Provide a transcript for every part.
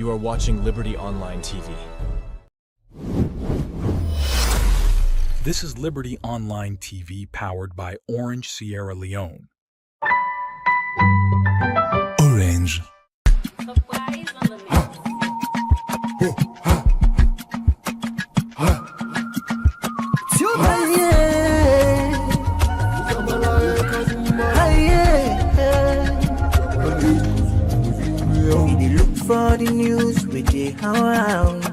You are watching Liberty Online TV. This is Liberty Online TV powered by Orange Sierra Leone. Orange. For the news we dey around,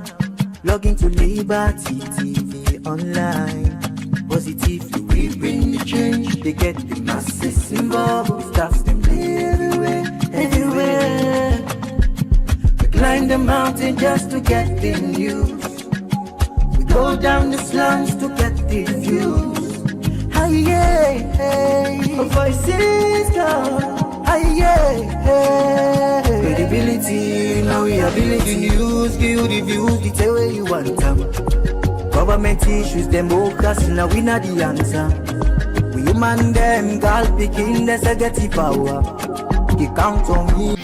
log into Liberty TV online. Positively we bring the change. They get the masses involved. Staff them everywhere, everywhere. We climb the mountain just to get the news. We go down the slums to get the views. Hi yeah, hey, voices come. Hi yeah, hey. Credibility, now we ability. News, give you the views, the tell where you want them. Government issues, democracy, now we not the answer. We human them, girl picking, there's a get the power. You count on me.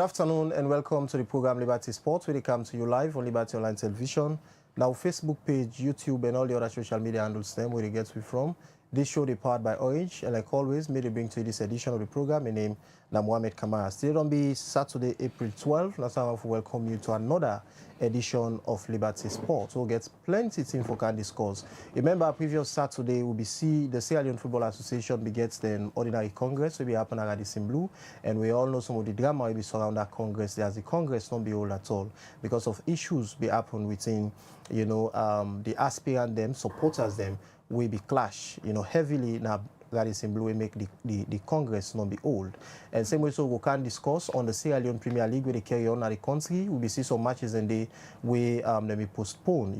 afternoon and welcome to the program Liberty Sports, where they come to you live on Liberty Online Television. Now, Facebook page, YouTube, and all the other social media handles them where they get we from. This show is powered by Orange, and like always, may they bring to you this edition of the program. My name is Mohamed Kamara. Today on be Saturday, April 12th. That's how I want to welcome you to another edition of Liberty Sports. We'll get plenty things for can discuss. Remember, previous Saturday will be the Sierra Leone Football Association begets the ordinary Congress will be happening at this in blue, and we all know some of the drama will be surrounding that Congress. There's the Congress not be old at all because of issues be happen within, the aspirant them, supporters them will be clash, heavily now. That is in blue will make the Congress not be old. And same way so we can discuss on the Sierra Leone Premier League where they carry on at the country. We'll be see some matches and they they be postponed,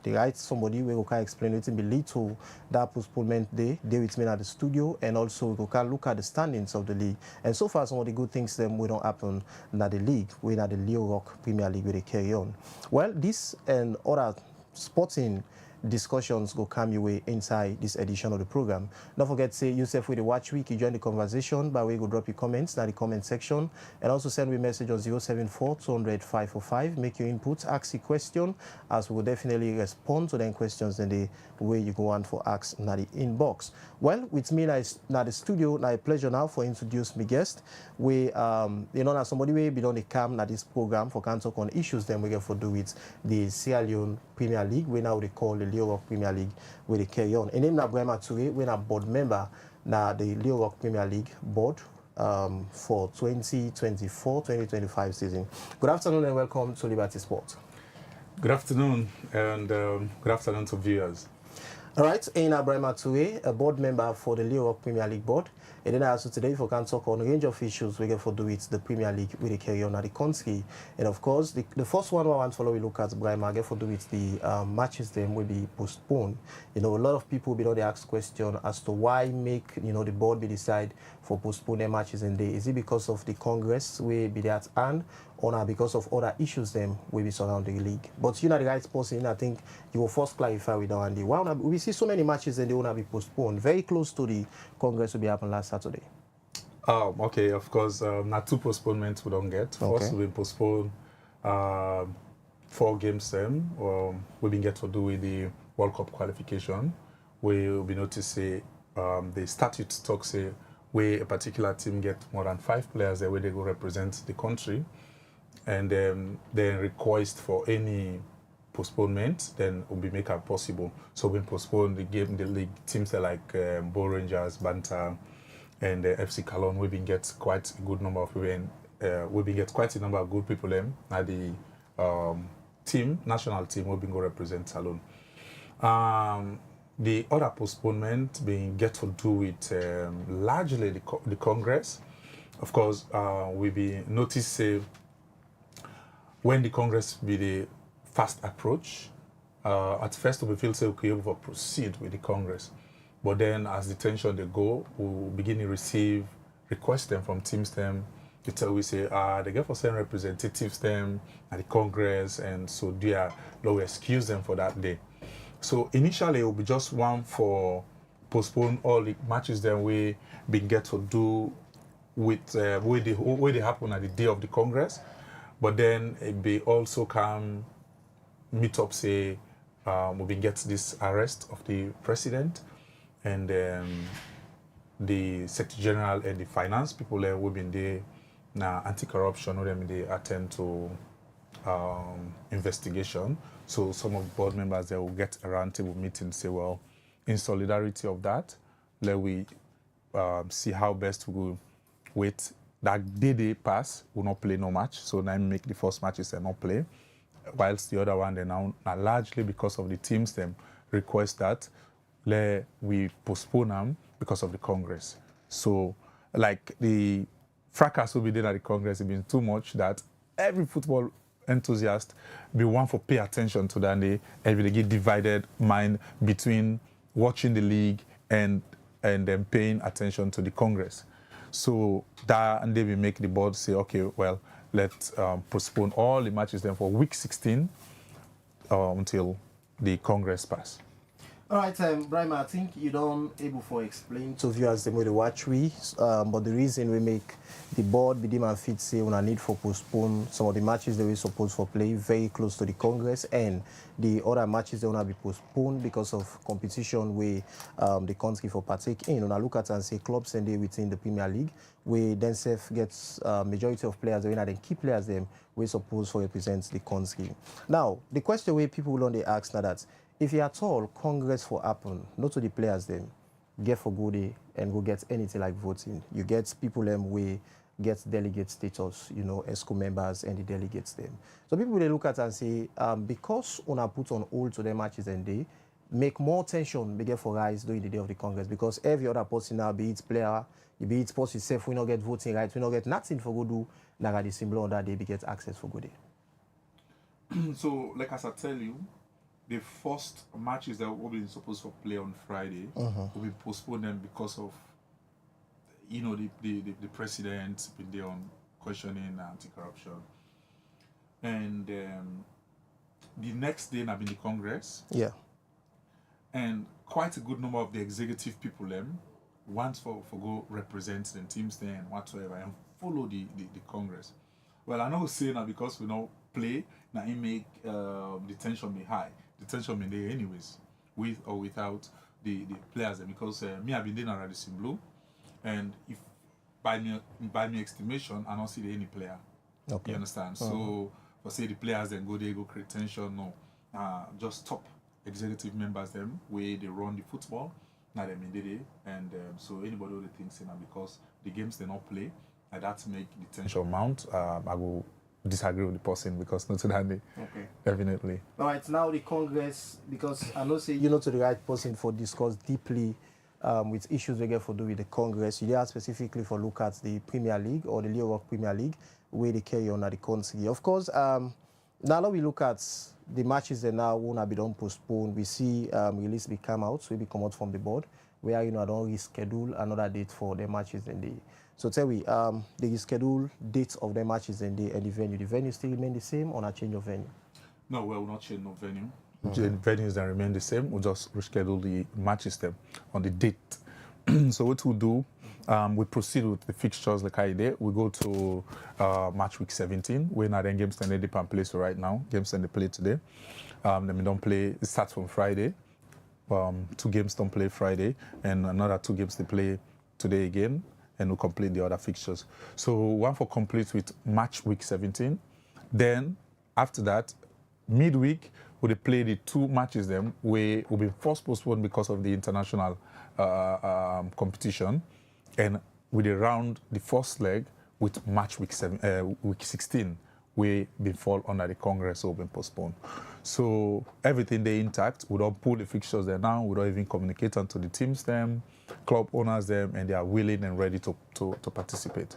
they write somebody we can explain it and be lead to that postponement day with me at the studio, and also we can look at the standings of the league. And so far some of the good things them will don't happen in the league, we're at the Leo Rock Premier League where they carry on. Well, this and other sporting discussions go come your way inside this edition of the program. Don't forget to say yourself with the watch week, you join the conversation by way go drop your comments in the comment section, and also send me a message on 074 200 545. Make your input, ask your question, as we will definitely respond to them questions in the way you go on for ask in the inbox. Well, with me now the studio, now a pleasure now for introduce my guest. We now somebody will be on the cam now this program for can talk on issues then we get for do with the Sierra Leone Premier League, we now they call the Leo Rock Premier League where they carry on. And name na Brahma Toure, we're a board member na the Leo Rock Premier League board for 2024-2025 season. Good afternoon and welcome to Liberty Sports. Good afternoon and good afternoon to viewers. All right, Aina Brahma Toure, a board member for the Leo Rock Premier League board. And then also today we can talk on a range of issues we get for do with the Premier League with the carry on at the country. And of course, the first one I want to follow we look at Brahma get for do with the matches them will be postponed. A lot of people they ask question as to why make the board be decide for postpone their matches in day. Is it because of the Congress will be there at hand, or not because of other issues them will be surrounding the league? But the right person, I think you will first clarify with that one. Why we see so many matches and they will not be postponed. Very close to the Congress will be happening last Saturday. Okay, of course, not two postponements we don't get. Okay. First, we postpone 4 games then. We've been get to do with the World Cup qualification. We'll be notice say the statute talks say where a particular team get more than 5 players there where they go represent the country, and then request for any postponement then will be make it possible. So we postpone the game, the league teams like Bo Rangers, Banta, and FC Cologne. We've been get quite a good number of people, and we've been get quite a number of good people in at the national team we've been go represent Salone. The other postponement being get to do with largely the Congress. Of course, we be notice when the Congress be the fast approach. At first we feel say okay, we will proceed with the Congress, but then as the tension they go, we begin to receive requests them from teams them. They tell we say they get for send representatives them at the Congress, and so they are we excuse them for that day. So initially it will be just one for postpone all the matches then we been get to do with where they happen at the day of the Congress, but then it be also come meet up say we been get this arrest of the president, and the Secretary General and the finance people there will be there now anti-corruption, or them they attend to investigation. So some of the board members there will get a roundtable meeting, say, well, in solidarity of that, let we see how best we will wait. That day pass, will not play no match. So now make the first matches and not play. Whilst the other one, they now largely because of the teams them request that we postpone them because of the Congress. So like the fracas will be there at the Congress, it's been too much that every football enthusiast be one for pay attention to that, and they get divided mind between watching the league and then paying attention to the Congress. So that, and they will make the board say, okay, well, let's postpone all the matches then for week 16 until the Congress pass. All right, Brian, I think you don't able to explain to viewers the way they watch we, but the reason we make the board be and fit say when I need for postpone some of the matches that we supposed for play very close to the Congress, and the other matches they want to be postponed because of competition where the country for partake in. When I look at and say clubs and they within the Premier League, where then self gets majority of players, and then key players them we supposed for represent the country. Now the question where people will only ask now that, if you at all Congress for happen, not to the players them, get for go there and go get anything like voting. You get people them way get delegate status, you know, ESCO members and the delegates them. So people they look at and say, because una put on hold to their matches and they make more tension begin for rise during the day of the Congress, because every other person now, be it player, be it person itself, we not get voting rights, we not get nothing for go do, naga the symbol on that day, we get access for go day. So, like as I tell you, the first matches that will be supposed to play on Friday will be postponed them because of, you know, the president been there on questioning anti-corruption, and the next day have been the Congress. Yeah. And quite a good number of the executive people them want for go represent the teams there and whatsoever and follow the Congress. Well, I know say now because we don't play now it make the tension be high. The tension be there anyways, with or without the players there, because me I've been there already in blue, and if by me estimation I don't see any player. Okay. You understand? So for say the players then go there go create tension, no. Just top executive members them where they run the football, now them in the day, and so anybody who thinks now because the games they not play, and that make the tension mount. I will disagree with the person because not today. Okay. Definitely. All right, now the Congress, because I know say you're not the right person for discuss deeply with issues we get for do with the Congress. You are specifically for look at the Premier League or the Europe Premier League where they carry on at the country. Of course, now we look at the matches that now won't be done postponed. We see release be come out, so we come out from the board where you know I don't reschedule another date for the matches in the. So tell me, the reschedule dates of the matches and the venue. The venue still remain the same or not change of venue? No, well, we'll not change no venue. The venues that remain the same. We'll just reschedule the matches them on the date. So what we'll do, we proceed with the fixtures like I did. We go to match week 17. We're not in games standing deep and play so right now. Games standing play today. Then we don't play. It starts from Friday. 2 games don't play Friday, and another 2 games they play today again, and we'll complete the other fixtures. So one for complete with match week 17. Then after that, midweek, we'll play the 2 matches them where will be first postponed because of the international competition, and we round the first leg with match week 16 where been fall under the Congress or been postponed. So everything they intact. We don't pull the fixtures there now. We don't even communicate to the teams them, club owners them, and they are willing and ready to participate.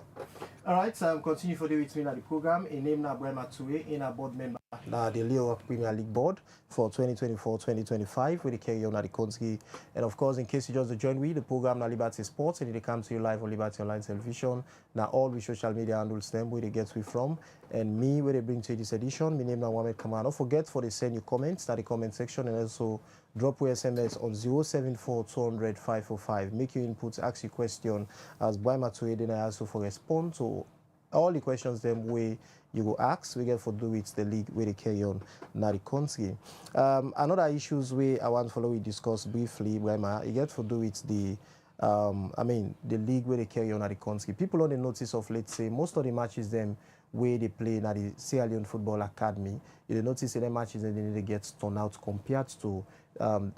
All right, continue for the with me at the program. A name now Brian Matue, in a board member now the Leo Premier League board for 2024-2025 with the carry on at the country. And of course, in case you just join me, the program now Liberty Sports, and it comes to you live on Liberty Online Television. Now all the social media handles them where they get we from, and me where they bring to you this edition. My name now Mohamed Kamal. Don't forget for they send you comments at the comment section, and also drop your SMS on 074 200 545. Make your inputs, ask your question as Brian Matue, then I also for respond to all the questions them way you go ask. We get for do with the league where they carry on now the country. Another issues where I want to follow we discuss briefly, Brahma, you get for do with the the league where they carry on at the country. People on the notice of, let's say, most of the matches them where they play at the Sierra Leone Football Academy, you notice that the matches that they need to get turned out compared to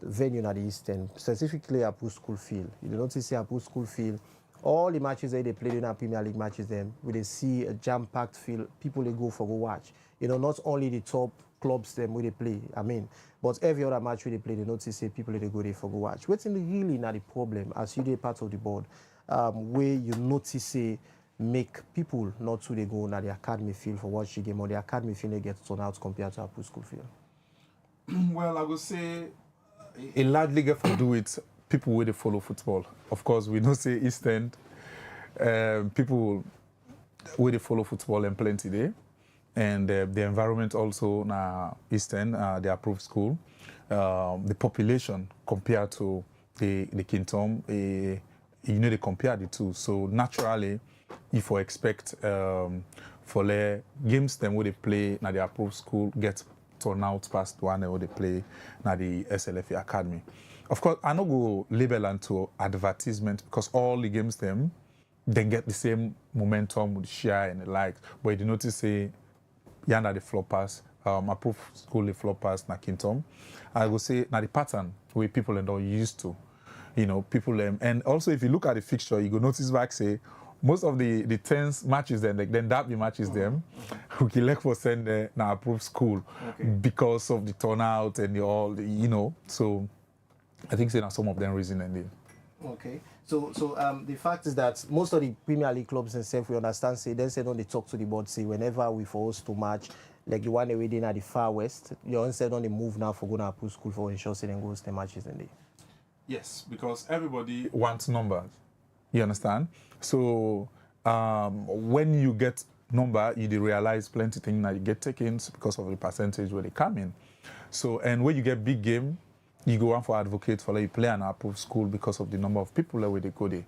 venue at the Eastern, specifically at Pool School Field. You notice here at Pool School Field, all the matches that they play in our Premier League matches them, where they see a jam-packed field, people they go watch. You know, not only the top clubs them where they play, but every other match where they play, they notice say people they go there for go watch. What's really not the problem as you part of the board, where you notice say make people not to they go na the academy field for watch the game, or the academy field they get turned out compared to our Pool School Field? Well, I would say it largely get to do with people where they follow football. Of course, we don't say East End. People where they follow football and plenty there. and the environment also na Eastern, the approved school. The population compared to the Kingdom, they compare the two. So naturally, if we expect for the games them where they play na the approved school get turn out past one where they play na the SLFA Academy. Of course, I no go label into advertisement because all the games them then get the same momentum with share and the likes. But you notice say Yanda the floor pass, approved school the floor pass na Kingdom. I will say na the pattern where people are used to. People and also if you look at the fixture, you go notice back say most of the 10 matches then that be matches them who can like for send na approved school because of the turnout and so I think say some of them reason and Okay. So the fact is that most of the Premier League clubs themselves, we understand, say, then say, don't they talk to the board, say, whenever we forced to match, like the one away in at the far west, you don't say, don't they move now for going to approved school for ensure say then goes the matches in there. Yes, because everybody wants numbers. You understand? So when you get number, you realize plenty things that you get taken because of the percentage where they come in. So, and when you get big game, you go on for advocate for like, you play an approved school because of the number of people where they go there.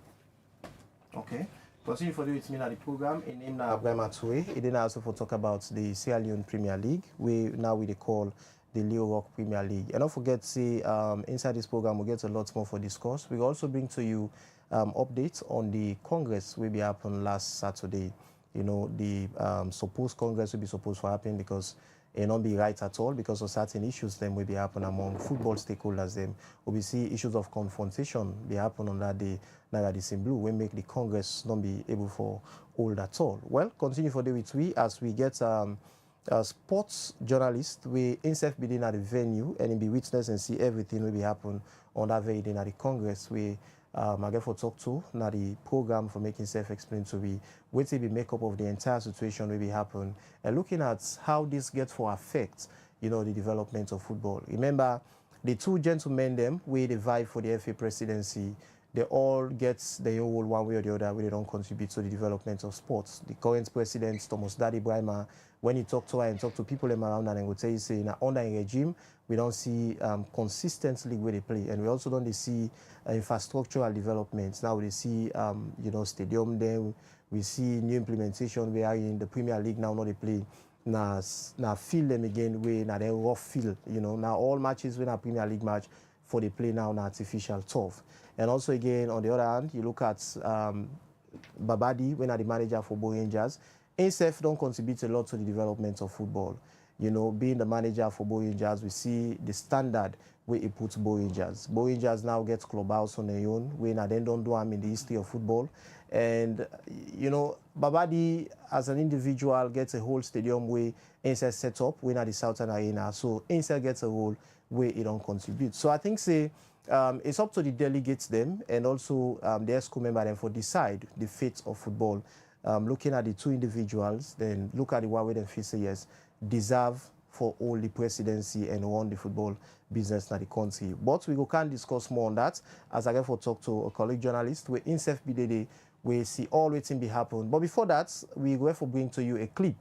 Okay. Continue for with me now the program. In name now Brema Toure. It then also for talk about the Sierra Leone Premier League, now we call the Leo Rock Premier League. And don't forget, say, inside this program, we'll get a lot more for discuss. We'll also bring to you updates on the Congress will be happening last Saturday. The supposed Congress will be supposed to happen because it not be right at all because of certain issues then will be happen among football stakeholders. Them we see issues of confrontation be happen on that day. Now this in blue, we make the Congress not be able for hold at all. Well, continue for the with we as we get sports journalist we himself be at the venue and be witness and see everything will be happen on that very day at the Congress we I get for talk to now the program for making self explain to be what will be make up of the entire situation will be happen and looking at how this gets for affect the development of football. Remember the two gentlemen them we they vie for the FA presidency, they all get their own one way or the other where they don't contribute to the development of sports. The current president Thomas Daddy Brahima, when you talk to her and talk to people around and will tell you say under a regime we don't see consistent league where they play, and we also don't see infrastructural developments. Now we see stadium there, we see new implementation. We are in the Premier League now they play now field them again where now they rough field. Now all matches when a Premier League match for they play now artificial turf. And also again on the other hand you look at Babadi when are the manager for Bo Rangers. himself don't contribute a lot to the development of football. Being the manager for Bo Rangers, we see the standard where he puts Bo Rangers. Bo Rangers now gets clubhouse on their own, where they don't do them in the history of football. And, Babadi, as an individual, gets a whole stadium where himself set up, when at the Southern Arena. So himself gets a role where he don't contribute. So I think, it's up to the delegates them and also the ESCO member them for decide the fate of football. Looking at the two individuals, then look at the one where they feel say yes, deserve for all the presidency and run the football business in the country. But we can't discuss more on that as I get for talk to a colleague journalist where in BDD we see all waiting be happen. But before that, we go for bring to you a clip,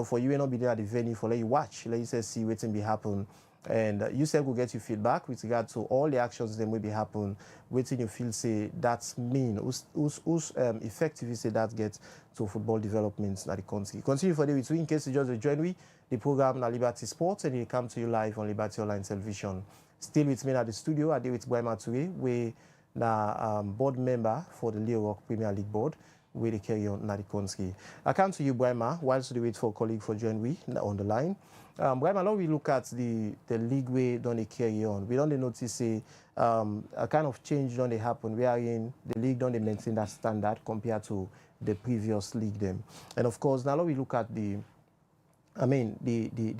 for you not be there at the venue for let you watch, let you say see waiting be happen. And you say will get your feedback with regard to all the actions that will be happen. Waiting you feel say that's mean, who's effective you say that gets to football developments in the country. Continue for the with in case you just join me, the program na Liberty Sports and it come to you live on Liberty Online Television. Still with me at the studio, I deal with Brema Toure, we na board member for the Leo Rock Premier League board. Where they carry on in the country. I come to you, Brema, whilst we wait for a colleague for join we on the line. Brema, now we look at the league way don't they carry on. We don't notice a kind of change don't they happen. We are in the league don't they maintain that standard compared to the previous league them. And of course now we look at the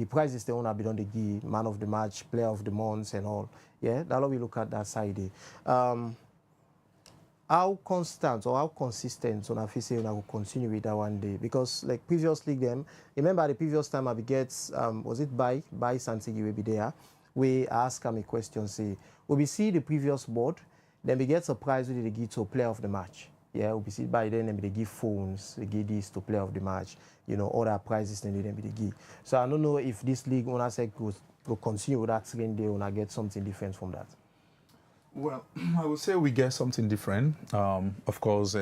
prizes they want to be done the give man of the match, player of the month and all. Yeah, now we look at that side. How constant or how consistent on a will continue with that one day? Because like previous league them, remember the previous time I gets was it by Santigi will be there, we ask him a question, say, will we see the previous board, then we get surprised with the give to player of the match. Yeah, we see by then they give phones, they give this to player of the match, you know, other prizes then they give. So I don't know if this league owner said go continue with that trend there and I get something different from that. Well, I would say we get something different. Of course,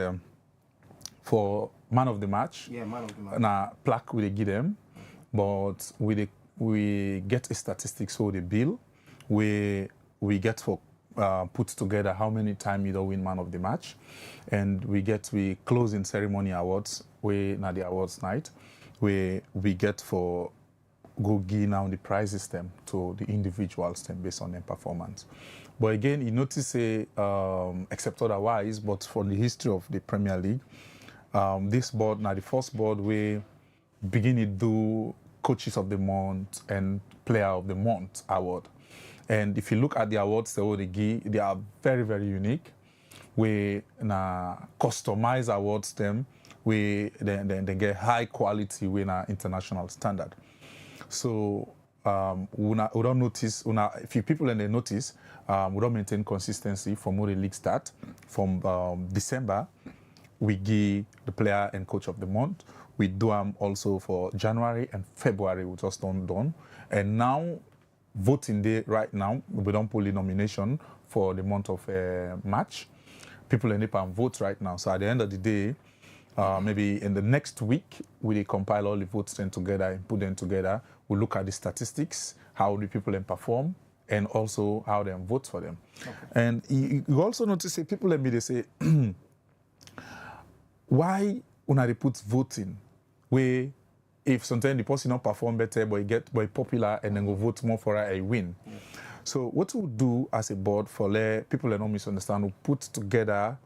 for man of the match, Yeah, man of the match. na plaque we dey give them, but we get a statistics for the bill we get for put together how many times you don't win man of the match, and we closing ceremony awards we na the awards night we get for go give now the prize system to the individuals them based on their performance. But again, you notice say except otherwise, but for the history of the Premier League, this board now the first board we begin to do coaches of the month and player of the month award. And if you look at the awards they give, they are very, very unique. We customize awards them. We they get high quality we na international standard. So we don't notice. If you people and they notice, we don't maintain consistency from when the league start. From December, we give the player and coach of the month. We do them also for January and February. We just don't done. And now, voting day right now, we don't pull the nomination for the month of March. People end up and vote right now. So at the end of the day, maybe in the next week, we compile all the votes then together and put them together. We look at the statistics, how the people then perform, and also how they vote for them. Okay. And you also notice say people let me they say, why when they put voting, where if sometimes the person not perform better, but get popular and then go vote more for a win. Yeah. So what we do as a board for people that don't misunderstand, we put together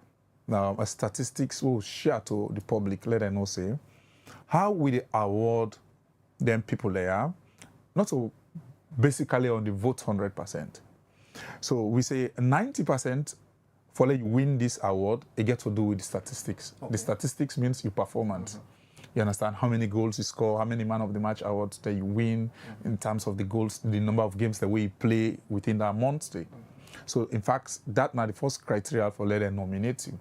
a statistics we'll share to the public, let them know say how we award them people there, not so basically on the vote 100%. So we say 90% for you win this award, it gets to do with the statistics. Okay. The statistics means your performance. You understand how many goals you score, how many man of the match awards that you win in terms of the goals, the number of games that we play within that month. So in fact, that's not the first criteria for letting them nominate you.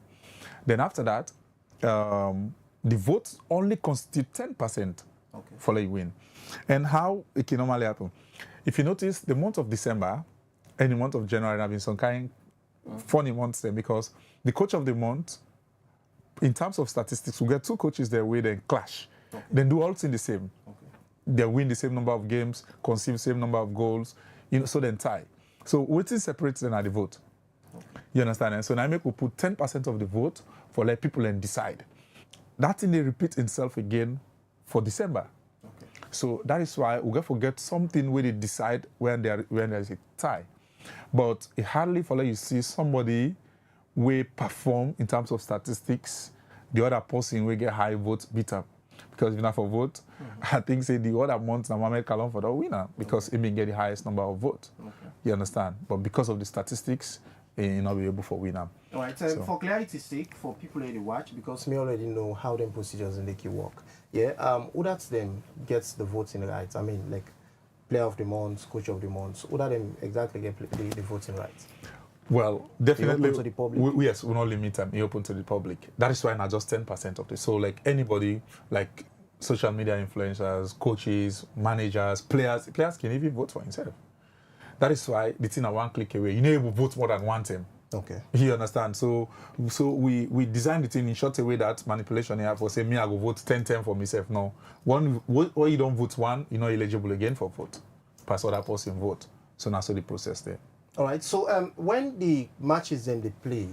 Then after that, the votes only constitute 10% for let you win. And how it can normally happen. If you notice, the month of December and the month of January have been some kind funny months there because the coach of the month, in terms of statistics, we get two coaches there where they clash. Okay. Then do all things the same. Okay. They win the same number of games, conceive the same number of goals, so then tie. So what is separates them at the vote? Okay. You understand? And so now we put 10% of the vote for let people and decide. That thing they repeat itself again for December. Okay. So that is why we forget something where they decide when there's a tie. But it hardly follow you see somebody we perform in terms of statistics, the other person will get high votes beat up. Because if not for vote, I think say the other month Mohamed Kalon for the winner because he may get the highest number of votes. Okay. You understand? But because of the statistics, he not be able for winner. All right. So for clarity's sake, for people that watch, because me already know how them procedures in the key work. Yeah. Who that's them gets the voting rights? I mean, like player of the month, coach of the month. Who that them exactly get the voting rights? Well, definitely, open to the public? Yes, we're not limit them. You're open to the public. That is why not just 10% of this. So like anybody, like social media influencers, coaches, managers, players can even vote for himself. That is why the thing are one click away. You know, you vote more than one team. Okay. You understand? So we designed the thing in such a way that manipulation here for say me I go vote 10-10 for myself. No. When you don't vote one, you're not eligible again for vote. Pass other person vote. So now so the process there. All right. So when the matches then they play,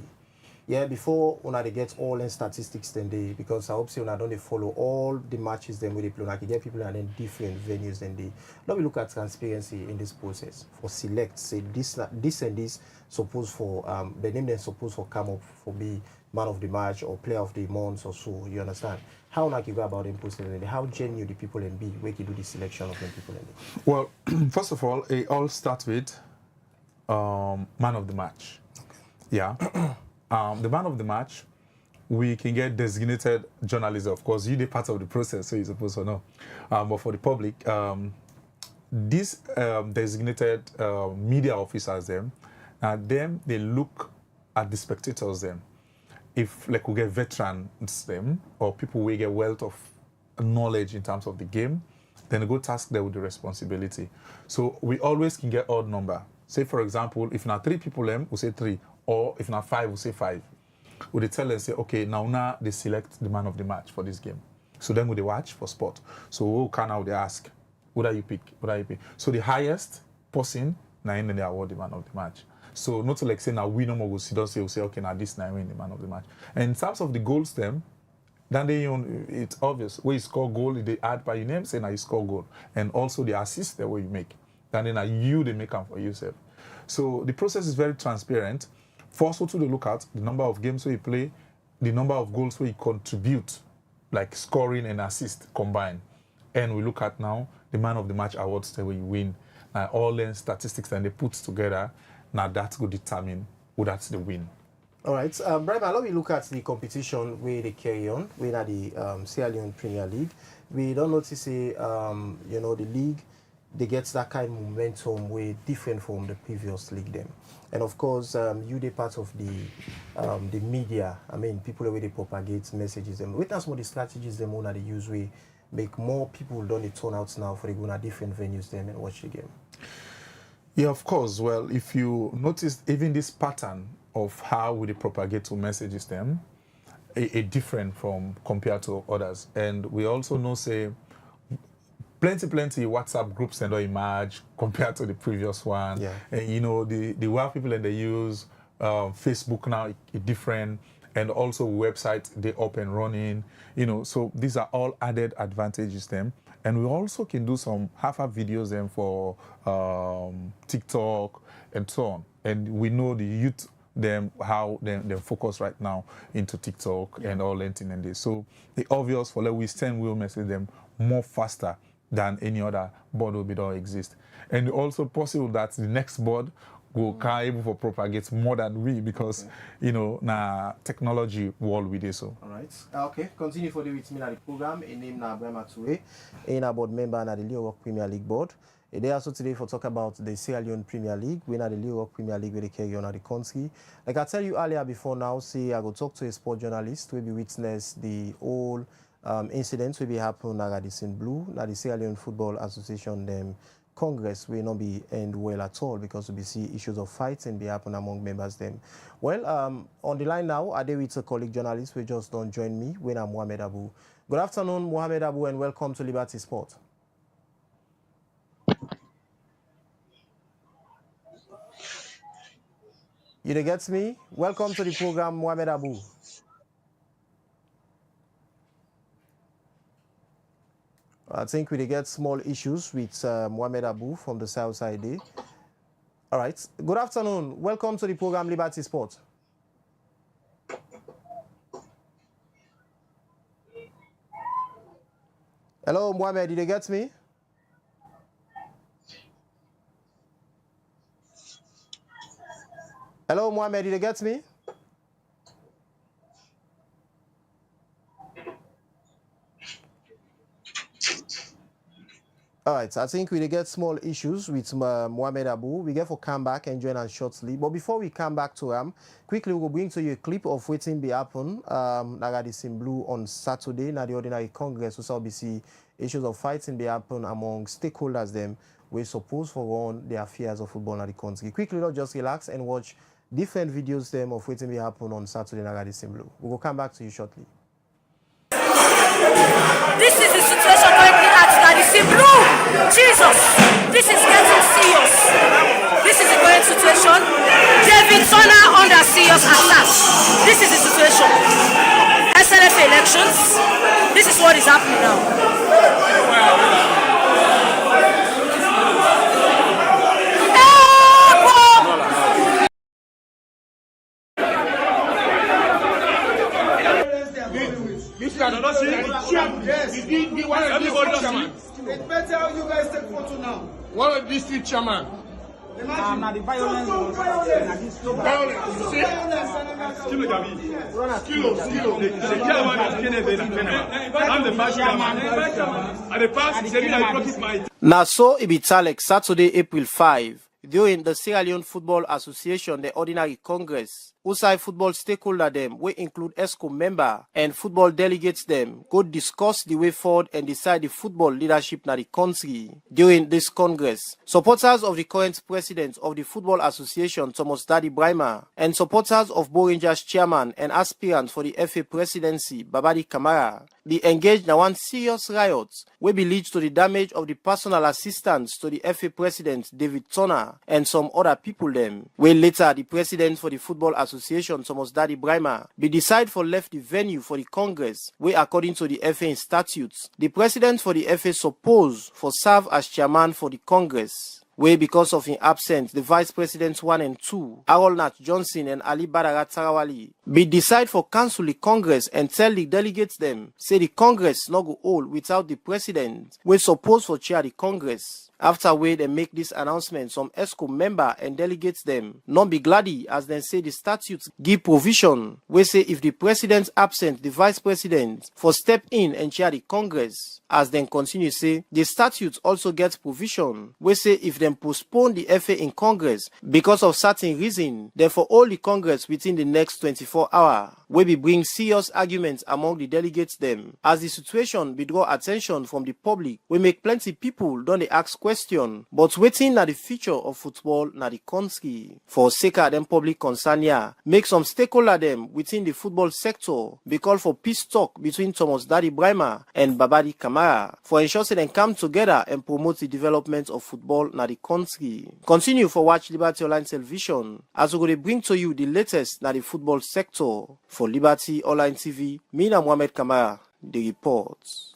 yeah, before when they get all in statistics then they, because I hope so when I don't they follow all the matches then when they play, like you get people and then different venues then they. Now we look at transparency in this process for select say this and this suppose for the name then suppose for come up for be man of the match or player of the month or so. You understand? How like you go about them process and how genuine the people and be where you do the selection of them people and well, first of all, it all starts with man of the match. Okay. Yeah. The man of the match, we can get designated journalists. Of course, you're part of the process, so you're supposed to know. But for the public, these designated media officers, they look at the spectators. if like we get veterans them or people will get wealth of knowledge in terms of the game, then we go task them with the responsibility. So we always can get odd number. Say for example, if now 3 people them, we say 3, or if now 5, we say 5. We tell them say, okay, now they select the man of the match for this game. So then we watch for sport. So we can now they ask, what do you pick? What do you pick? So the highest person, now then they award the man of the match. So not to like say now we no more go see, don't say, we'll say, okay, now this now win the man of the match. And in terms of the goals them, then it's obvious. When you score goal, they add by your name, say now you score goal. And also the assist the way you make. Then you they make them for yourself. So the process is very transparent. First, to look at the number of games where you play, the number of goals where you contribute, like scoring and assist combined. And we look at now the man of the match awards the way you win. All the statistics and they put together, now that will determine who that's the win. All right, Brian, now we look at the competition where they carry on, we're at the Sierra Leone Premier League. We don't notice, you know, the league, they get that kind of momentum way different from the previous league them. And of course, you they part of the media. I mean, people the way they propagate messages them. What are some of the strategies them on they use we make more people don't they turn out now for they go to different venues them and watch the game? Yeah, of course. Well, if you notice even this pattern of how we propagate to messages them, a different from compared to others. And we also know say plenty WhatsApp groups and all emerge compared to the previous one. Yeah. And you know the way people that they use Facebook now is different, and also websites they up and running. You know, so these are all added advantages them. And we also can do some half-hour videos then for TikTok and so on. And we know the youth them how they focus right now into TikTok and all anything and this. So the obvious for like we send will message them more faster than any other board will be don't exist. And also possible that the next board will can able to propagate more than we because you know na technology world with this. So all right. Okay, continue for the with me at the program. A name na Abraham Atoure, a board member na the Leo Rock Premier League board. They also today for talk about the Sierra Leone Premier League. We're at the Leo Rock Premier League where they carry on at the country. Like I tell you earlier before now, see I go talk to a sport journalist who will be witness the whole incidents will be happen at the St. Blue, at the Sierra Leone Football Association them Congress will not be end well at all because we see issues of fighting be happen among members them. Well, on the line now, I with a colleague journalist who just don't join me when I'm Mohamed Abu. Good afternoon, Mohamed Abu, and welcome to Liberty Sport. You get me? Welcome to the program, Mohamed Abu. I think we get small issues with Mohamed Abu from the south side there. All right. Good afternoon. Welcome to the program Liberty Sport. Hello, Mohamed. Did you get me? Hello, Mohamed. Did you get me? All right, I think we get small issues with Mohamed Abu. We get for come back and join us shortly. But before we come back to him, quickly we'll bring to you a clip of waiting be happen at the St. Blue on Saturday. Now the ordinary Congress will also see issues of fighting be happen among stakeholders them. We suppose for on the affairs of football in the country. Quickly, not just relax and watch different videos them of waiting be happen on Saturday at the St. Blue. We will come back to you shortly. This is the situation currently at St. Blue. Jesus, this is getting serious. This is the current situation. David Turner under serious attack. This is the situation. SLF elections. This is what is happening now. It's better how you guys take photo now. What a district chairman. Not the violence. Now, so it be Talek, Saturday, April 5, during the Sierra Leone Football Association, the Ordinary Congress, outside football stakeholder them, we include ESCO member and football delegates them, go discuss the way forward and decide the football leadership na the country during this Congress. Supporters of the current president of the Football Association, Thomas Dadi Brahma, and supporters of Bo Rangers chairman and aspirant for the FA presidency, Babadi Kamara, they engaged in one serious riot wey be lead to the damage of the personal assistants to the FA president David Turner and some other people them. Wey later the president for the Football Association, Thomas Dadi Brahma, be decide for left the venue for the Congress, wey according to the FA statutes, the president for the FA suppose for serve as chairman for the Congress. Where because of his absence, the Vice Presidents 1 and 2, Harold Nat Johnson and Ali Badara Tarawali, be decide for cancel the Congress and tell the delegates them, say the Congress not go hold without the President, we suppose for chair the Congress. After way they make this announcement, some ESCO member and delegates them not be gladdy as they say the statutes give provision, we say if the President absent, the Vice President for step in and chair the Congress. As then continue say, the statutes also get provision, we say if them postpone the FA in Congress because of certain reason, therefore all the Congress within the next 24 hours, will be bring serious arguments among the delegates them. As the situation be draw attention from the public, we make plenty people don't they ask question, but waiting na the future of football na the country. For sake of them public concern here, make some stakeholder them within the football sector be call for peace talk between Thomas Dadi Brahma and Babadi Kamara for ensuring they come together and promote the development of football na the country. Continue for watch Liberty Online Television as we go to bring to you the latest na the football sector. For Liberty Online TV, Mina Mohamed Kamara, the reports.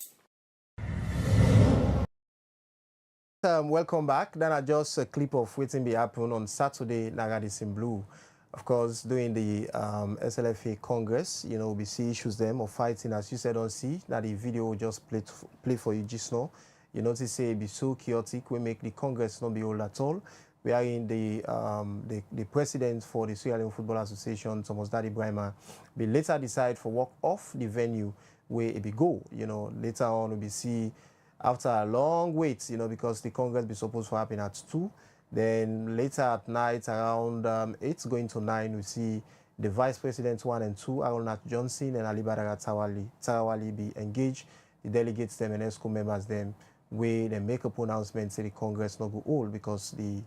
Welcome back. Then I just a clip of waiting be happen on Saturday, Nagadis in Blue. Of course, during the SLFA Congress, you know, we see issues them of fighting, as you said on C, that the video will just play for you just now. You notice say it be so chaotic, we make the Congress not be old at all. We are in the president for the Sierra Leone Football Association, Thomas Dadi Brahma, we later decide for walk off the venue where it be go. You know, later on we see after a long wait, you know, because the Congress be supposed to happen at 2. Then later at night around 8 going to 9, we see the Vice Presidents 1 and 2, Harold Nat Johnson and Ali Badara Tarawali be engaged. The delegates them and ESCO members them where they make a pronouncement say the Congress not go hold because the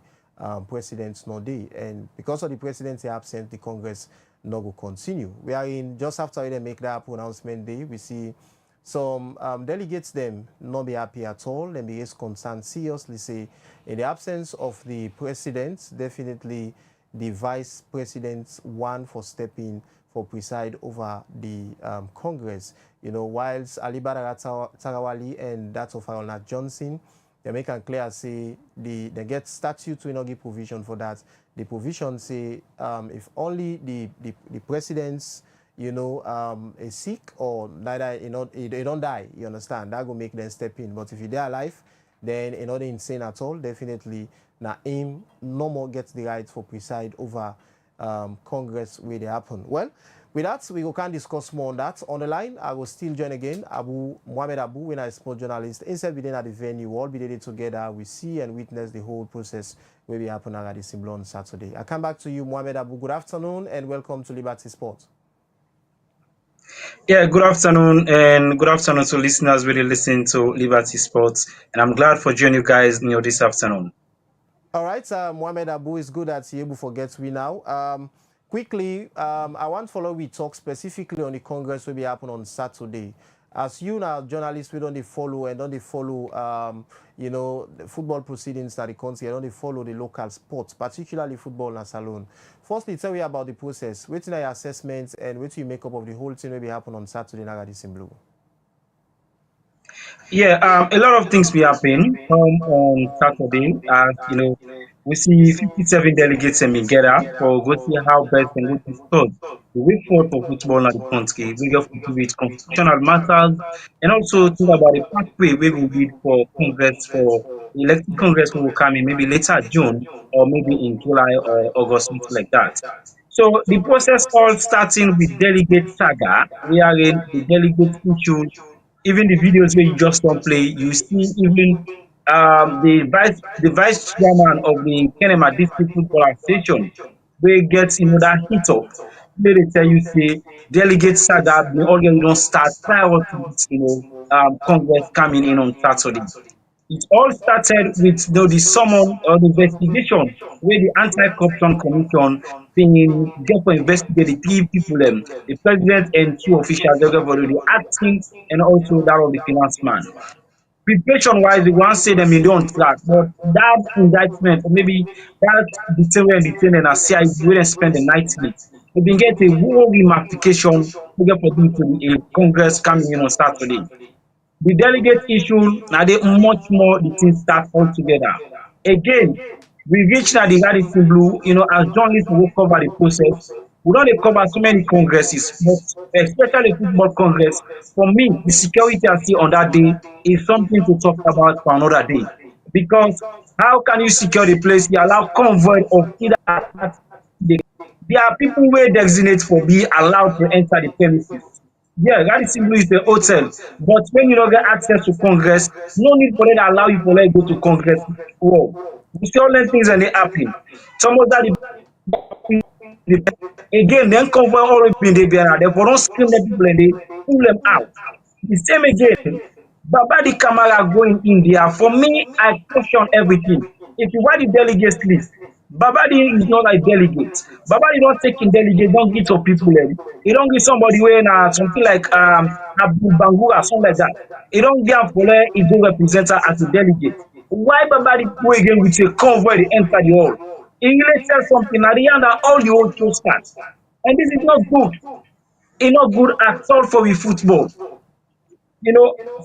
president's not there, and because of the presidency absent, the Congress not go continue. We are in just after they make that pronouncement day, we see some delegates them not be happy at all, and be concerned seriously say in the absence of the president, definitely the vice presidents one for stepping for preside over the Congress. You know, whilst Ali Badara Tarawali and that of Harold Nat Johnson, they make it clear say they get statute to give provision for that. The provision say if only the presidents, you know, is sick or neither, you know, they don't die, you understand, that will make them step in. But if they're alive, then in not insane at all, definitely now him no more gets the right for preside over Congress where they happen. Well, with that, we can discuss more on that. On the line, I will still join again Mohamed Abu, when I sport journalist. Instead, we at the venue, we'll all be there together. We see and witness the whole process where we happen at the Simble on Saturday. I come back to you, Mohamed Abu. Good afternoon and welcome to Liberty Sports. Yeah, good afternoon and good afternoon to listeners really listening to Liberty Sports. And I'm glad for joining you guys this afternoon. All right, Mohamed Abu, it's good that you're able to forget we now. Quickly, I want to follow we talk specifically on the Congress will be happen on Saturday. As you now journalists, we don't follow and don't follow, you know, the football proceedings that the country, and don't follow the local sports, particularly football and salon. Firstly, tell me about the process. What's your assessments and what you make up of the whole thing will be happen on Saturday in Agadis in Blue? Yeah, a lot of things will happen on Saturday. You know, we see 57 delegates and together for go see how best and go discuss the way forward for football in the country. We go to with constitutional matters and also think about the pathway we will be for Congress for elected Congress who will come in maybe later June or maybe in July or August, something like that. So the process all starting with delegate saga, wherein the delegate issues. Even the videos where you just don't play, you see even the vice chairman of the Kenema District Football Association wey get that heat up, wey dey tell you say delegate saga bin already don start prior to dis Congress coming in on Saturday. It all started with the summon or the investigation wey the Anti-Corruption Commission bin get for investigate the three people the president and two officials everybody, the acting and also that of the finance man. Preparation wise, they wan say dem bin dey on track, but that indictment or maybe that detain wey detain dem na CID wey dem spend the night with, e bin get a whole ramification wey get for do to a Congress coming in on Saturday. The delegate issue na dey much more the thing start altogether. Again, we reach na the Radisson Blu, as journalists we go cover the process. We don dey cover so many congresses, but especially football congress. For me, the security I see on that day is something to talk about for another day. Because how can you secure the place? You allow convoy of either there are people wey designate for be allowed to enter the premises. Yeah, Radisson Blu is a hotel, but when you don't get access to Congress, no need for them to allow you to go to Congress. Wow. You see all the things that they happen. Some of that again, then convoy already been there. They don't scream the people and they pull them out. The same again. Babadi Kamara going in there. For me, I question everything. If you want the delegates list, Babadi is not a delegate. Babadi don't take in delegate, don't give to people. He don't give somebody when something like Abu Bangura, something like that. He don't give for he go represent her as a delegate. Why Babadi go again with a convoy they enter the hall? He really says something at the end that all the old show starts. And this is not good. It's not good at all for the football.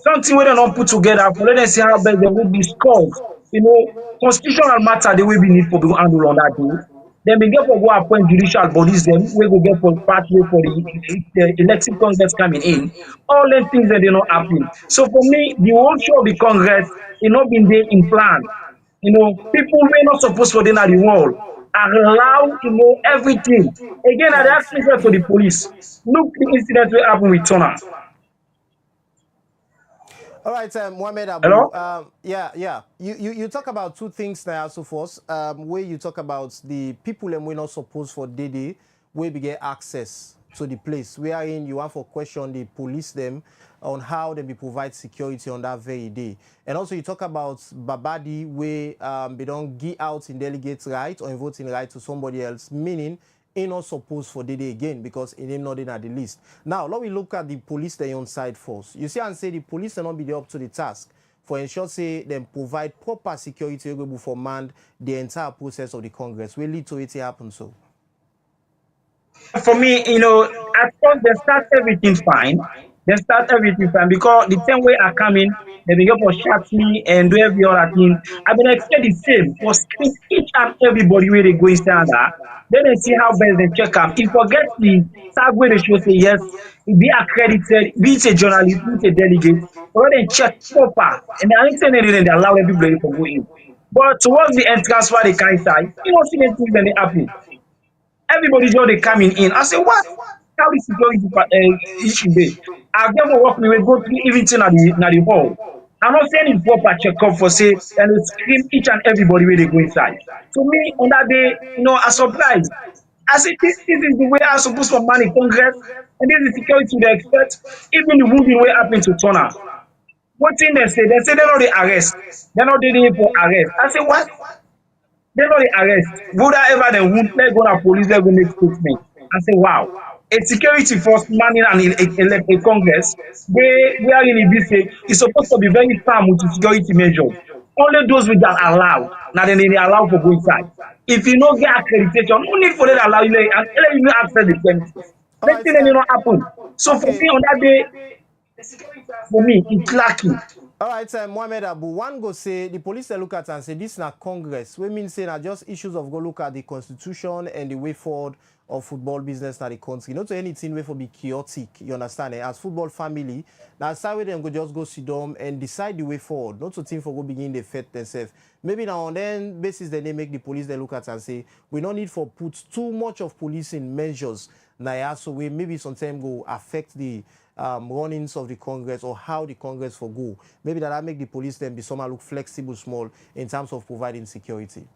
Something wey dem don put together for let dem see how best dem go be scores. Constitutional matter dey wey be need for be handle on that day. Dem bin get for go appoint judicial bodies dem wey go get for pathway for the elective congress coming in. All dem things dem dey not happen. So for me, the whole show of the congress e no been dey in plan. People wey not suppose for dey na the world allow everything. Again, I dey ask myself to the police. Look the incident wey happen with Turner. All right, Mohamed Abu. Hello? You talk about two things now, so first, where you talk about the people and we're not supposed for Dede, where we get access to the place. Wherein you want for question the police them on how they be provide security on that very day. And also you talk about Babadi where they don't give out in delegate right or in voting right to somebody else, meaning ain't not supposed for Dede again because it ain't not in at the list. Now, let me look at the police they on side first. You see and say the police are not be up to the task for ensure say them provide proper security able for man the entire process of the Congress. Will lead to it happen so. For me, at first they start everything fine. They start everything fine because the same way I come in, they begin for shout me and do every other thing. I been expect the same for screen each and everybody where they go inside that. Then they see how best they check up. If forget the tag where they show say yes, be accredited, be it a journalist, be it a delegate, or they check proper. And the only thing they allow everybody to go in. But towards the entrance where they can't start, you don't see the things that they happen. Everybody just they coming in. I say, what? How is security issue there? I get for work, we will go through everything at the hall. I'm not saying it's proper check up for say and they scream each and everybody where they go inside. To me, on that day, I surprised. I said, this is the way I'm supposed to manage Congress, and this is security they expect. Even the wounding way happened to Turner. What thing they say? They say they're not the arrest. They're not doing it for arrest. I say, what? They know the arrest. Would I ever then wound? Let's go to police, let's go make statement. I say, wow. A security force manning a Congress, we are really busy. It's supposed to be very firm with the security measures. Only those which are allowed. Now then they allow for go inside. If you don't get accreditation, no need for them to allow you and let you access the premises. That thing will not happen. So for me on that day, for me, it's lacking. All right, Mohamed Abu, one go say the police they look at and say this is not Congress. We mean say not just issues of go look at the constitution and the way forward of football business in the country. Not to anything way for be chaotic, you understand? As football family, now side with them go just go sit down and decide the way forward. Not to think for go begin the fight themselves. Maybe now and then basis then they make the police they look at and say we don't need for put too much of policing measures now so we maybe sometimes go affect the runnings of the Congress or how the Congress for go. Maybe that make the police then be somehow look flexible small in terms of providing security.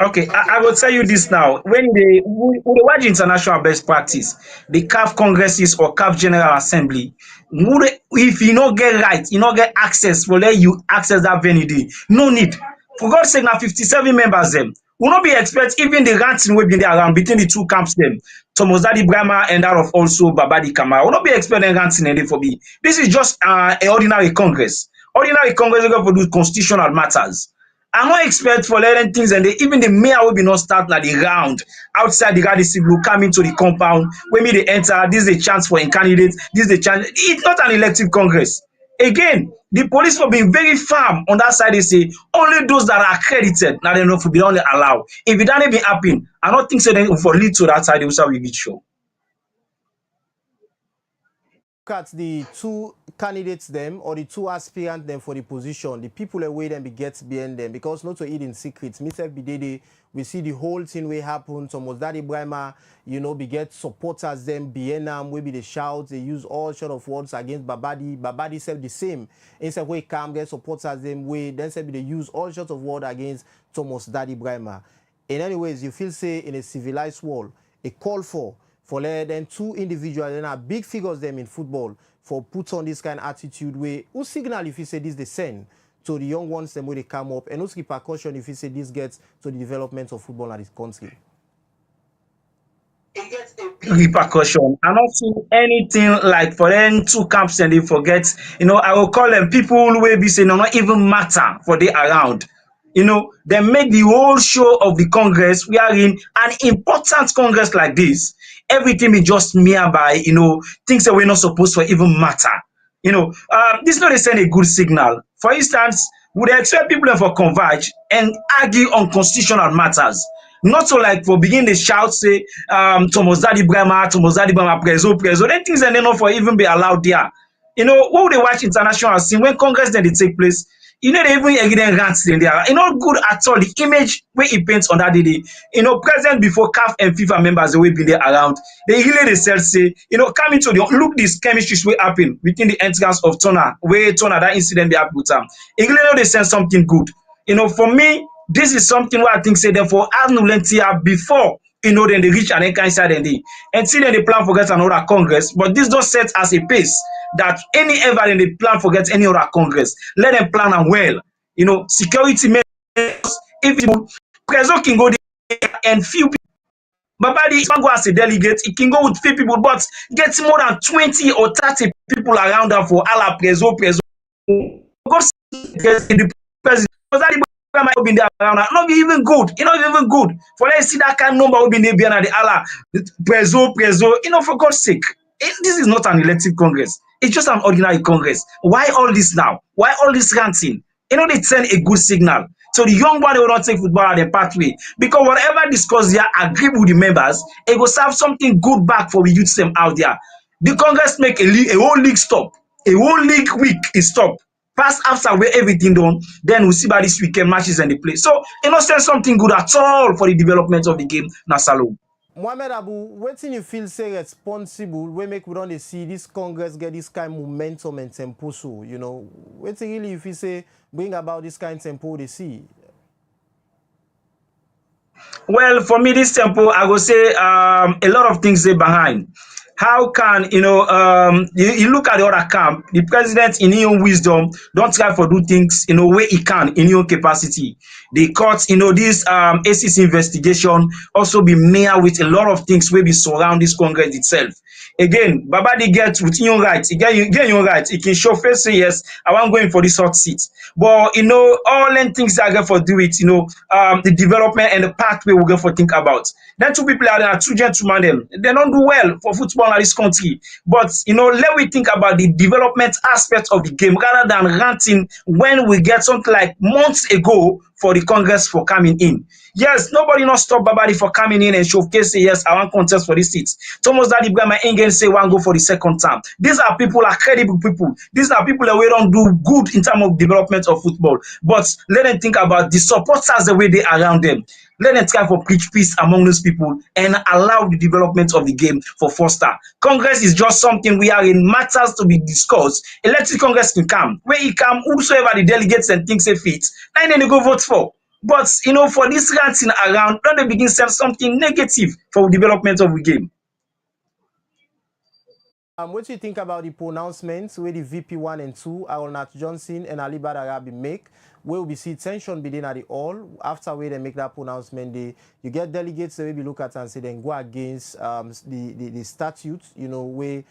Okay, I will tell you this now. When they watch international best practice, the CAF congresses or CAF General Assembly, if you not get right, you not get access, for let you access that venue day. No need. For God's sake, now 57 members them. Will not be expect even the ranting will be there around between the two camps them. Thomas Dadi Brahma and that of also Babadi Kamara. Will not be expecting ranting any for me. This is just an ordinary congress. Ordinary congress is going to do constitutional matters. I no expect for learning things and even the mayor will be not start na the round outside the garden will come into the compound when me they enter. This is a chance for a candidate. This is a chance. It's not an elective congress. Again, the police for being very firm on that side. They say only those that are accredited now they know for be only allowed. If it doesn't be happen, I don't think so. Then for lead to that side, they will say we be sure. Look at the two candidates them or the two aspirants them for the position, the people away them be get behind them because not to eat in secret. Mr. Bidede, we see the whole thing will happen. Thomas Dadi Brahma, you know, be get supporters them behind them, maybe they shout, they use all sort of words against Babadi. Babadi said the same. Instead we come get supporters them way, then said they use all sorts of words against Thomas Dadi Brahma. In any ways, you feel say in a civilized world, a call for then two individuals and are big figures them in football for put on this kind of attitude way who signal if you say this they send to the young ones them way they come up and who's repercussion if you say this gets to the development of football in this country. It gets a big repercussion. I don't see anything like for them two camps and they forget, I will call them people who will be saying no not even matter for they around. They make the whole show of the Congress. We are in an important Congress like this. Everything is just nearby, things that we're not supposed to even matter. This is not send a good signal. For instance, would they expect people for converge and argue on constitutional matters? Not so like for begin the shout, say, Thomas Dadi Brahma, Prezo, then things and they not for even be allowed there. What would they watch international scene when Congress then they take place? They even again rants in there. Good at all. The image where he paints on that day. Present before CAF and FIFA members they will be there around. They really themselves say, come into the look this chemistry will happen within the entrance of Tona, where Tona that incident they happen with them. They send something good. For me, this is something where I think say therefore as Nulentia before then they reach an inside and until then they plan for get another Congress, but this don't set as a pace that any ever in the plan for get any other Congress. Let them plan and well. Security measures, if people Prezo can go there and few people. Babadi can go as a delegate, it can go with few people, but get more than 20 or 30 people around them for Allah Prezo. Go in the president. Might be there around. Not be even good. Not even good. For let's see that kind of number will be there behind the Allah. Prezo. For God's sake. This is not an elective Congress. It's just an ordinary Congress. Why all this now? Why all this ranting? They send a good signal. So the young one will not take football at the pathway. Because whatever discussed here, agree with the members, it will serve something good back for the youth them out there. The Congress make a whole league stop. A whole league week is stop. Pass after where everything done, then we'll see by this weekend matches and the play. So, send something good at all for the development of the game, Nasalo. Mohamed Abu, what do you feel say responsible when we don't see this Congress get this kind of momentum and tempo? So, what really you feel say bring about this kind of tempo they see? Well, for me, this tempo, I will say a lot of things are behind. How can, you look at the other camp, the president in his own wisdom, don't try for do things, where he can in his own capacity. The court, this ACC investigation also be made with a lot of things where be surround this Congress itself. Again, Babadi gets with your rights. He get your rights. He can show face say yes, I want going for this hot seat. But all them things that I get for do it, the development and the pathway we get for think about. Then two people are there, two gentlemen them. They don't do well for football in this country. But let we think about the development aspect of the game rather than ranting when we get something like months ago for the Congress for coming in. Yes, nobody not stop Babadi for coming in and showcase say yes, I want contest for this seat. Thomas Dadi Brahma again say one go for the second term. These are people, are credible people. These are people that we don't do good in terms of development of football. But let them think about the supporters the way they around them. Let them try for preach peace among those people and allow the development of the game for foster. Congress is just something we are in matters to be discussed. Elected Congress can come. Where he come, whosoever the delegates and things they fit, then they go vote for. But for this ranting around, don't they begin send something negative for the development of the game? What do you think about the pronouncements where the VP1 and 2, Arnold Johnson and Ali Badarabi make, where we see tension between at the all after where they make that pronouncement, you get delegates that maybe look at and say then go against the statutes, where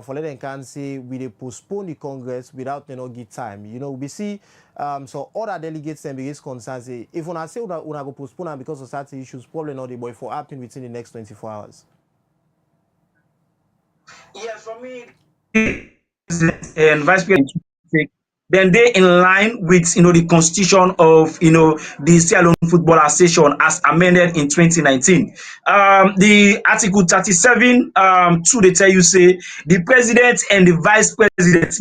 for let them can say we they postpone the Congress without give time. We see so other delegates and biggest concerns say if when I say una go postpone and because of certain issues, probably not the boy for happen within the next 24 hours. Yeah, for me, and Vice President, then they in line with the constitution of the Sierra Leone Football Association as amended in 2019. The Article 37 they tell you say the president and the vice president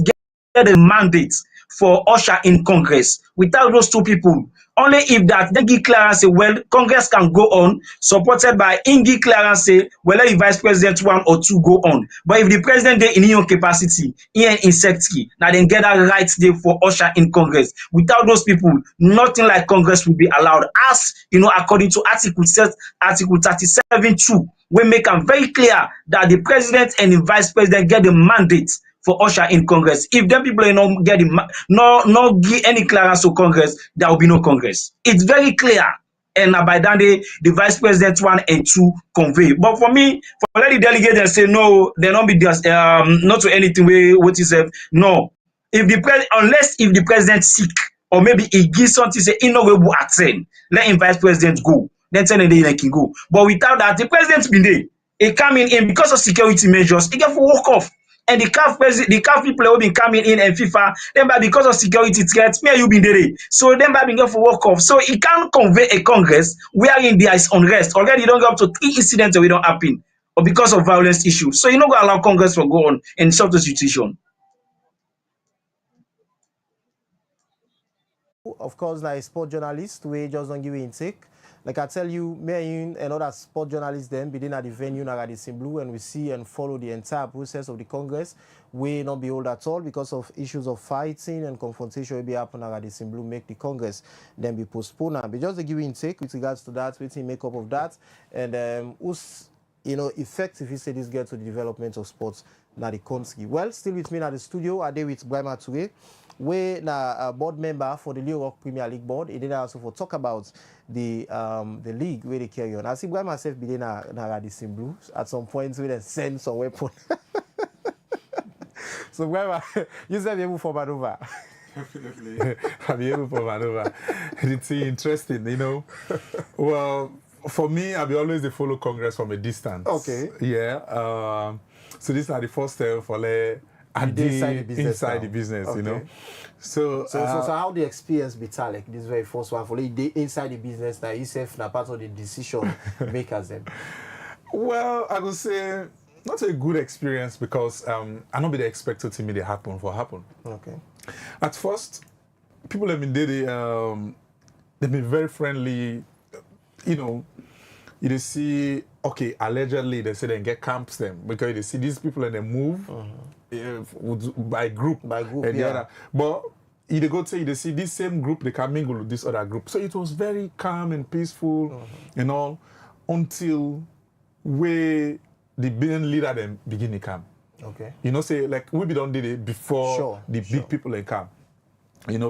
get a mandate for usher in Congress. Without those two people, only if that they give clearance say, well, Congress can go on, supported by Ingi clearance say, well, let the vice president 1 or 2 go on. But if the president they in his own capacity, in secretary, now then get that right there for usher in Congress. Without those people, nothing like Congress will be allowed. As according to Article 37(2), we make them very clear that the president and the vice president get the mandate for usher in Congress. If them people not get no give any clearance to Congress, there will be no Congress. It's very clear. And by that day, the vice president 1 and 2 convey. But for me, for let the delegate and say no, they not be just not to anything what he said. No. If the president sick or maybe he gives something say he no will attend, let him vice president go. Then tell him they can go. But without that, the president been there. He coming in because of security measures. He get for walk off. And the CAF people have been coming in and FIFA, then by because of security threats, me and you been there. So then by being for work off. So it can't convey a Congress wherein there is unrest. Already you don't go up to 3 incidents that we don't happen or because of violence issues. So you not gonna allow Congress to go on in such a situation. Of course, like a sport journalist, we just don't give you intake. Like I tell you, me and other sport journalists then being at the venue in blue and we see and follow the entire process of the Congress. We not be old at all because of issues of fighting and confrontation will be happening at the blue, make the Congress then be postponed. But just to give you intake with regards to that, waiting make up of that, and who's effective if say this get to the development of sports now the country. Well, still with me at the studio, I did with Brahma today. We na a board member for the Leo Rock Premier League board. He did also for talk about the league where they carry on. I see Brahma myself be na Radisson Blues at some point we then send some weapon. So Brahma, you said able for maneuver. Definitely, I'll be able for maneuver. It's interesting, Well, for me, I'll be always the follow Congress from a distance. Okay. Yeah. So this is the first time for inside the business, okay. So how the experience be like this very first one for inside the business that yourself na part of the decision makers then? Well, I would say not a good experience because I not be the expected to me they happen. Okay. At first, people have been they've been very friendly, You see, okay, allegedly they say they get camps them because they see these people and they move by group. And yeah. But they go to they see this same group, they can mingle with this other group. So it was very calm and peaceful and all until where the being leader them begin to come. Okay. Say like we be done did it before the big people they come.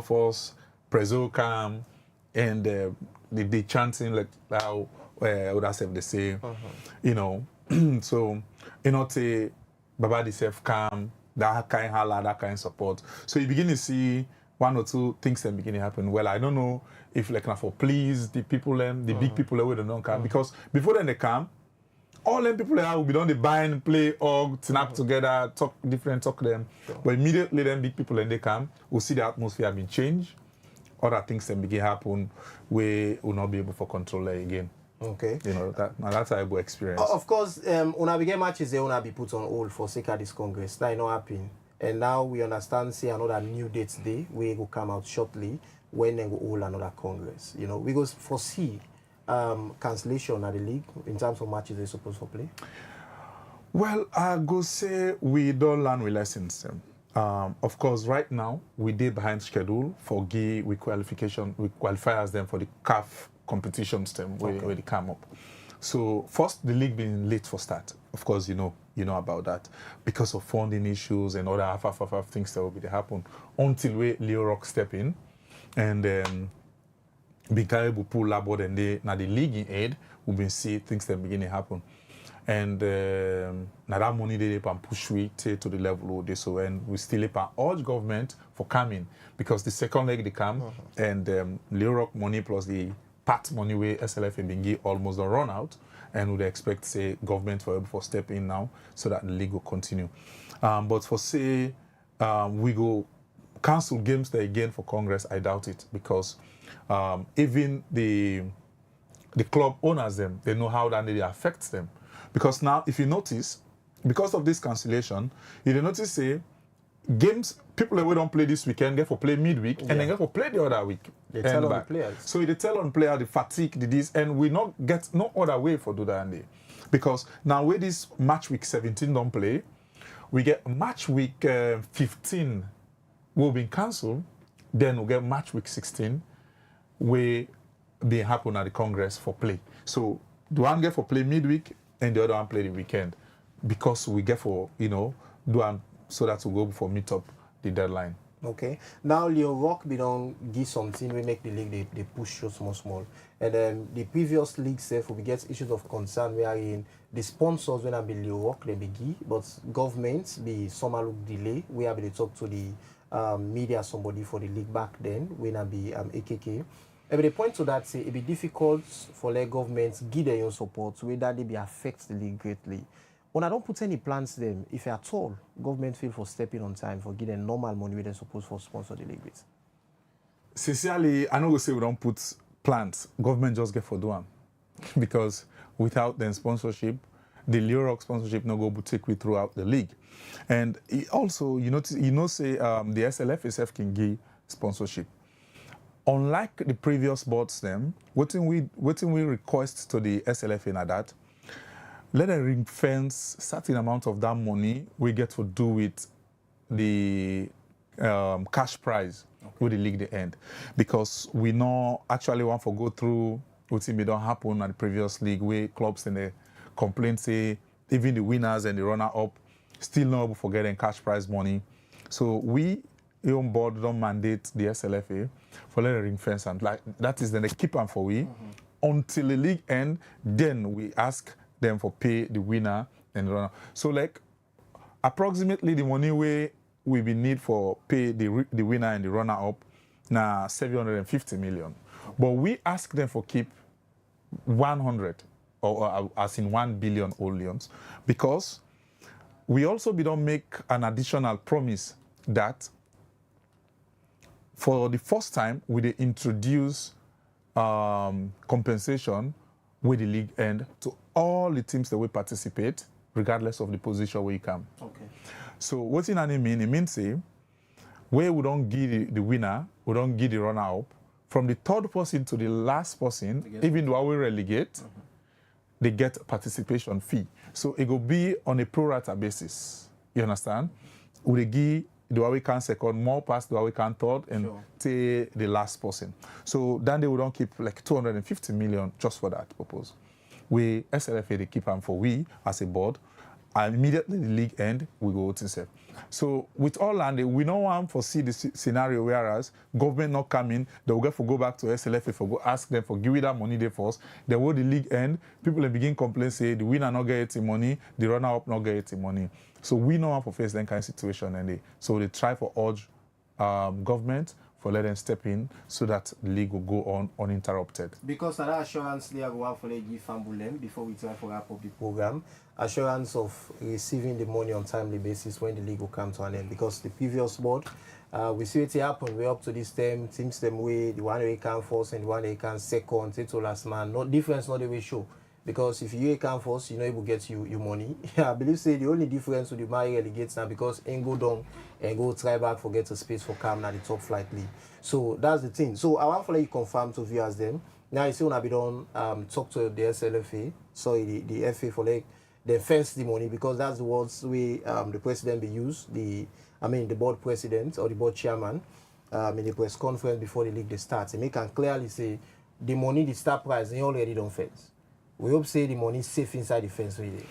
First Prezzo come and they chanting like how would I say the same, so say Baba the self come, that kind of holla, that kind of support. So you begin to see 1 or 2 things that begin to happen. Well, I don't know if like now for please the people the big people that don't come because before then they come, all them people that will be done they bind, play, or snap together, talk them. Sure. But immediately them big people and they come, we'll see the atmosphere being changed. Other things that begin happen, we will not be able to control it again. Okay. That's a good experience. Of course, una begin matches they una be put on hold for sake of this Congress. That not happen. And now we understand say another new date day we will come out shortly when they go hold another Congress. We go foresee cancellation at the league in terms of matches they're supposed to play. Well, I go say we don't learn with lessons. Of course, right now we did behind schedule for GI with qualifiers them for the CAF competitions them where they come up. So first, the league being late for start. Of course, you know about that because of funding issues and other half things that will be to happen until we Leo Rock step in and be able to pull labor and they now the league in aid will be see things that begin to happen. And now that money they can push we to the level of this. So and we still urge government for coming because the second leg they come and Leo Rock money plus the part money where SLF and Bingi almost don't run out, and would expect say government for step in now so that the league will continue. But for say we go cancel games there again for Congress, I doubt it because even the club owners them they know how that really affects them because now if you notice because of this cancellation, you notice say games people that we don't play this weekend get for play midweek and then get for play the other week. They tell on the players. So they tell on player the fatigue, the this, and we not get no other way for do that and day. Because now where this match week 17 don't play, we get match week 15 will be cancelled, then we get match week 16 where they happen at the Congress for play. So the one get for play midweek and the other one play the weekend because we get for do one so that we go for meet up the deadline. Okay. Now Leo Rock be don't give something we make the league they push so small. And then the previous league self we get issues of concern where in the sponsors when I be Leo Rock they be give, but governments be some look delay. We have to talk to the media somebody for the league back then when I be AKK. And the point to that say it be difficult for the governments give their own support so that they be affect the league greatly. When I don't put any plans to them, if at all, government feel for stepping on time for giving normal money they're supposed for sponsor the league with. Sincerely, I know we say we don't put plans. Government just get for doing because without the sponsorship, the Leo Rock sponsorship no go to take we throughout the league. And also, say the SLF itself can give sponsorship. Unlike the previous boards, them what we request to the SLF in that. Let them ring fence certain amount of that money we get to do with the cash prize with the league the end. Because we know actually want to go through what it don't happen at the previous league where clubs and the complaint say even the winners and the runner-up still not able to get them cash prize money. So we on board don't mandate the SLFA for let them ring fence and like that is then they keep them for we until the league end, then we ask them for pay the winner and the runner. So like approximately the money we be need for pay the winner and the runner up now 750 million. But we ask them for keep 100 or as in 1 billion Oleons because we also be don't make an additional promise that for the first time we they introduce compensation with the league end to all the teams that will participate, regardless of the position where you come. Okay. So what in any mean? It means say, where we don't give the winner, we don't give the runner up, from the third person to the last person, even though we relegate, they get participation fee. So it will be on a pro rata basis. You understand? We give the Huawei can second more past the Huawei can third and take the last person. So then they will don't keep like 250 million just for that purpose. We SLFA they keep them for we as a board. And immediately the league end, we go to self. So with all and we don't want to see the scenario whereas government not coming, they will get to go back to SLFA for go ask them for give that money they first. Then will the league end, people will begin complain say the winner not get money, the runner up not get money. So we know how to face that kind of situation and so they try for urge government for let them step in so that the league will go on uninterrupted. Because that assurance they are going for give Fambulem before we try for wrap up the program. Assurance of receiving the money on timely basis when the league will come to an end. Because the previous board, we see it happen. We're up to this time, teams them way, the one they can first and the one they can second, to last man. No difference, not the way show. Because if you can first, you know it will get you money. I believe say the only difference with the Mari relegates now because ain't go down and go try back for get a space for Cam now the top flight league. So that's the thing. So I want to let you confirm to viewers them. Now you see when I be done talk to the SLFA, sorry the FA for like they fence the money because that's the words we the president be used. The the board president or the board chairman, in the press conference before the league they start, and he can clearly say the money, the start price, they already don't fence. We hope say the money is safe inside the fence really.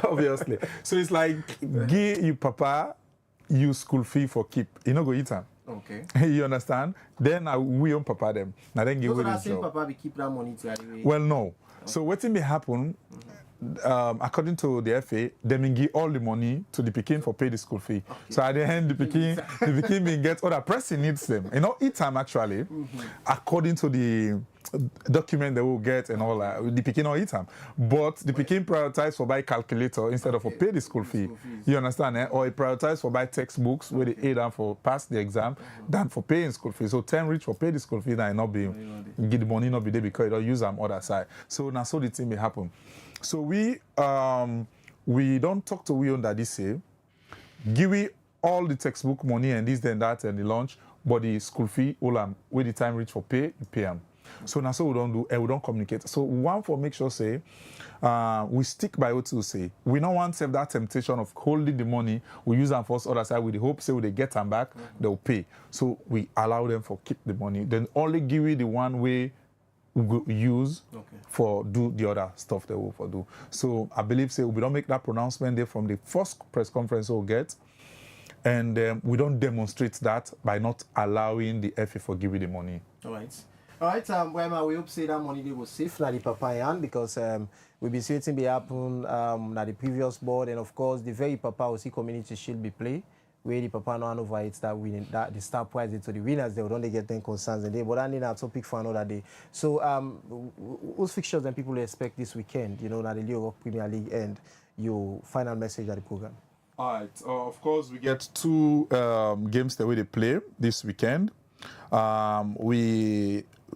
Obviously. So it's like give you papa you school fee for keep. You know go eat them. Okay. You understand? Then we own papa them. Now then give Those we are the saying job. papa be keep that money to anyway. Well, no. So what may happen? According to the FA, they may give all the money to the Pekin for pay the school fee. Okay. So at the end, the Pekin may get other person needs them. You know, each time actually, according to the document they will get and all that, the Pekin or each time. But the Pekin prioritize for buy calculator instead of for pay the school fee. You understand? Eh? Or it prioritize for buy textbooks where they aid them for pass the exam than for paying school fees. So 10 reach for pay the school fee, then not be give the money not be there because it don't use them other side. So now so the thing may happen. So we don't talk to we on that this say, give we all the textbook money and this, then that, and the lunch, but the school fee, all where the time reach for pay, you pay them. So now so we don't do, we don't communicate. So we want for make sure say, we stick by what to say. We don't want to have that temptation of holding the money. We use them for us other side with the hope say when they get them back, they'll pay. So we allow them for keep the money. Then only give you the one way we use for do the other stuff they will for do. So I believe say we don't make that pronouncement there from the first press conference we'll get, and we don't demonstrate that by not allowing the FA for give you the money. All right, well, we hope say that money they was safe na the papa hand because we be waiting be happen na the previous board, and of course the very papa will see community shield be play where the papa no hand over it that winning that the star prize to the winners they would only get 10 concerns a day, but that need a topic for another day. So whose fixtures then people expect this weekend, you know, na the Europe Premier League and your final message at the program? All right. Of course, we get two games the way they play this weekend.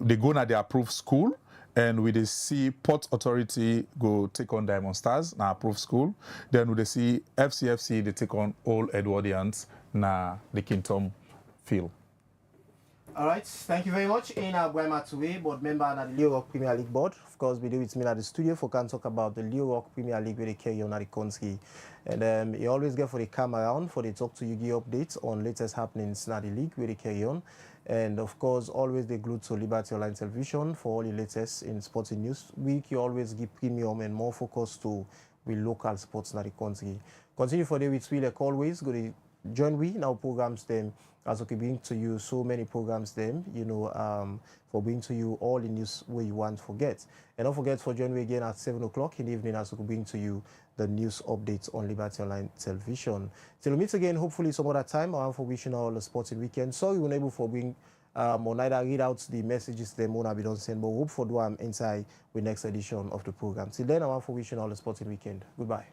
They go na the approved school, and we they see Port Authority go take on Diamond Stars na approved school. Then we they see FCFC they take on Old Edwardians na the Kingdom field. All right, thank you very much. In Buema Toure, board member at the Leo Rock Premier League board. Of course, we do with me at the studio for can talk about the Leo Rock Premier League where they carry on at the country. And you always get for the come around for the talk to you give updates on latest happenings in the league where they carry on. And of course, always they glued to Liberty Online Television for all the latest in sporting news. Week you always give premium and more focus to with local sports in the country. Continue for the with we like always. Go to join we now programs them as we bring to you so many programs them, you know, for bringing to you all the news where you want to forget. And don't forget for join we again at 7 o'clock in the evening as we bring to you the news updates on Liberty Online Television. Till we meet again, hopefully some other time. I'm for wishing all the sporting weekend. Sorry we were able for bring or neither read out the messages them won't be done send, but hope for do inside with next edition of the program. Till then, I'm for wishing all the sporting weekend. Goodbye.